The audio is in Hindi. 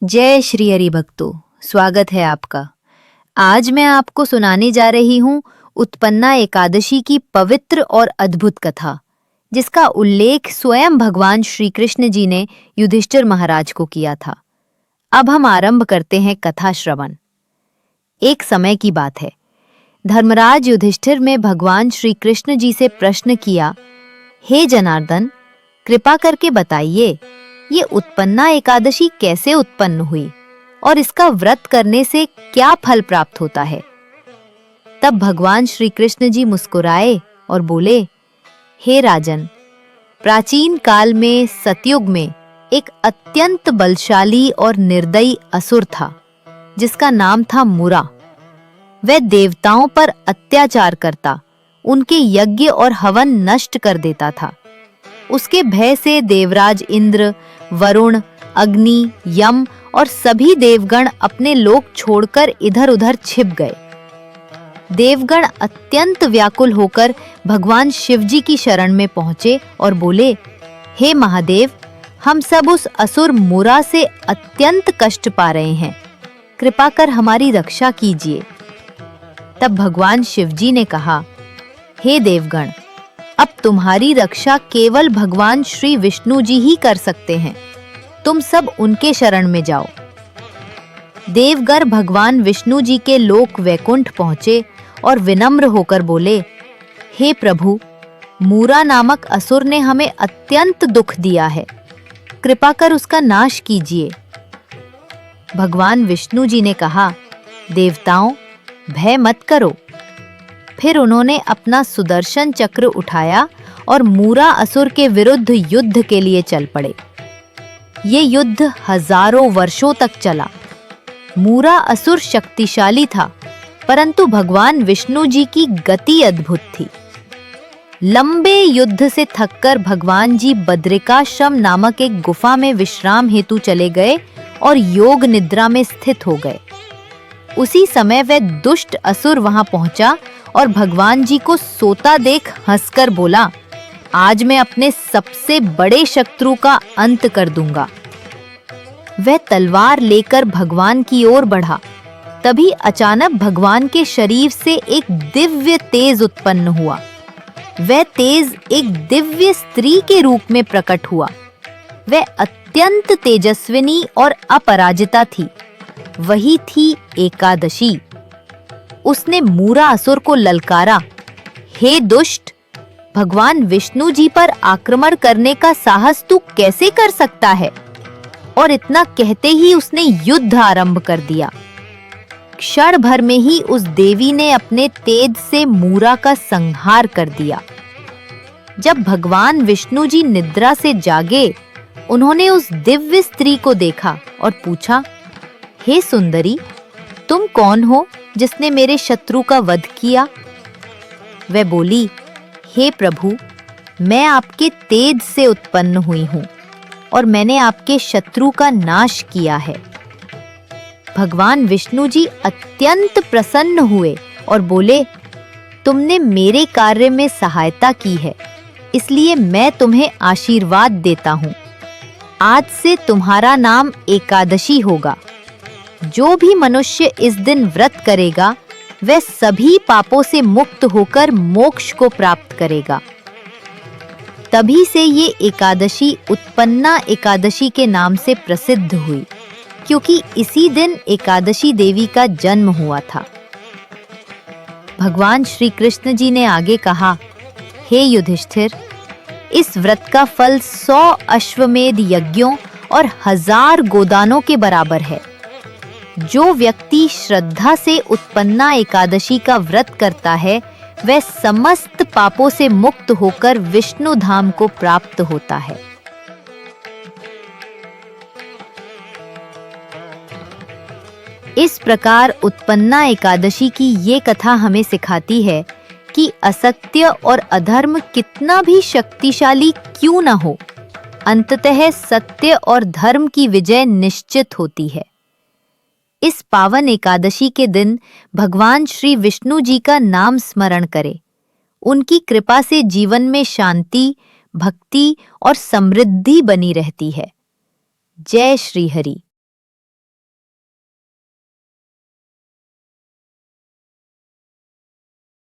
जय श्री हरि भक्तों, स्वागत है आपका। आज मैं आपको सुनाने जा रही हूँ उत्पन्ना एकादशी की पवित्र और अद्भुत कथा, जिसका उल्लेख स्वयं भगवान श्री कृष्ण जी ने युधिष्ठिर महाराज को किया था। अब हम आरंभ करते हैं कथा श्रवण। एक समय की बात है, धर्मराज युधिष्ठिर में भगवान श्री कृष्ण जी से प्रश्न किया, हे जनार्दन, कृपा करके बताइए, ये उत्पन्ना एकादशी कैसे उत्पन्न हुई और इसका व्रत करने से क्या फल प्राप्त होता है। तब भगवान श्री कृष्ण जी मुस्कुराए और बोले, हे राजन, प्राचीन काल में सतयुग में एक अत्यंत बलशाली और निर्दयी असुर था, जिसका नाम था मुरा। वह देवताओं पर अत्याचार करता, उनके यज्ञ और हवन नष्ट कर देता था। उसके भय से देवराज इंद्र, वरुण, अग्नि, यम और सभी देवगण अपने लोक छोड़कर इधर-उधर छिप गए। देवगण अत्यंत व्याकुल होकर भगवान शिव जी की शरण में पहुंचे और बोले, हे महादेव, हम सब उस असुर मुरा से अत्यंत कष्ट पा रहे हैं, कृपा कर हमारी रक्षा कीजिए। तब भगवान शिव जी ने कहा, हे देवगण, अब तुम्हारी रक्षा केवल भगवान श्री विष्णु जी ही कर सकते हैं, तुम सब उनके शरण में जाओ। देवगण भगवान विष्णु जी के लोक वैकुंठ पहुंचे और विनम्र होकर बोले, हे प्रभु, मूरा नामक असुर ने हमें अत्यंत दुख दिया है, कृपा कर उसका नाश कीजिए। भगवान विष्णु जी ने कहा, देवताओं, भय मत करो। फिर उन्होंने अपना सुदर्शन चक्र उठाया और मूरा असुर के विरुद्ध युद्ध के लिए चल पड़े। ये युद्ध हजारों वर्षों तक चला। मूरा असुर शक्तिशाली था, परंतु भगवान विष्णु जी की गति अद्भुत थी। लंबे युद्ध से थककर भगवान जी बद्रिकाश्रम नामक एक गुफा में विश्राम हेतु चले गए और योग निद्रा में स्थित हो गए। उसी समय वह दुष्ट असुर वहां पहुंचा और भगवान जी को सोता देख हंसकर बोला, आज मैं अपने सबसे बड़े शत्रु का अंत कर दूंगा। वह तलवार लेकर भगवान की ओर बढ़ा। तभी अचानक भगवान के शरीर से एक दिव्य तेज उत्पन्न हुआ। वह तेज एक दिव्य स्त्री के रूप में प्रकट हुआ। वह अत्यंत तेजस्विनी और अपराजिता थी। वही थी एकादशी। उसने मूरा असुर को ललकारा, हे दुष्ट, भगवान विष्णु जी पर आक्रमण करने का साहस तू कैसे कर सकता है? और इतना कहते ही उसने युद्ध आरंभ कर दिया। क्षण भर में ही उस देवी ने अपने तेज से मूरा का संहार कर दिया। जब भगवान विष्णु जी निद्रा से जागे, उन्होंने उस दिव्य स्त्री को देखा और पूछा, हे सुंदरी, तुम कौन हो जिसने मेरे शत्रु का वध किया? वह बोली, हे प्रभु, मैं आपके तेज से उत्पन्न हुई हूँ और मैंने आपके शत्रु का नाश किया है। भगवान विष्णु जी अत्यंत प्रसन्न हुए और बोले, तुमने मेरे कार्य में सहायता की है, इसलिए मैं तुम्हें आशीर्वाद देता हूँ। आज से तुम्हारा नाम एकादशी होगा। जो भी मनुष्य इस दिन व्रत करेगा, वह सभी पापों से मुक्त होकर मोक्ष को प्राप्त करेगा। तभी से ये एकादशी उत्पन्ना एकादशी के नाम से प्रसिद्ध हुई, क्योंकि इसी दिन एकादशी देवी का जन्म हुआ था। भगवान श्री कृष्ण जी ने आगे कहा, हे युधिष्ठिर, इस व्रत का फल 100 अश्वमेध यज्ञों और 1000 गोदानों के बराबर है। जो व्यक्ति श्रद्धा से उत्पन्ना एकादशी का व्रत करता है, वह समस्त पापों से मुक्त होकर विष्णु धाम को प्राप्त होता है। इस प्रकार उत्पन्ना एकादशी की ये कथा हमें सिखाती है कि असत्य और अधर्म कितना भी शक्तिशाली क्यों न हो, अंततः सत्य और धर्म की विजय निश्चित होती है। इस पावन एकादशी के दिन भगवान श्री विष्णु जी का नाम स्मरण करें। उनकी कृपा से जीवन में शांति, भक्ति और समृद्धि बनी रहती है। जय श्री हरि।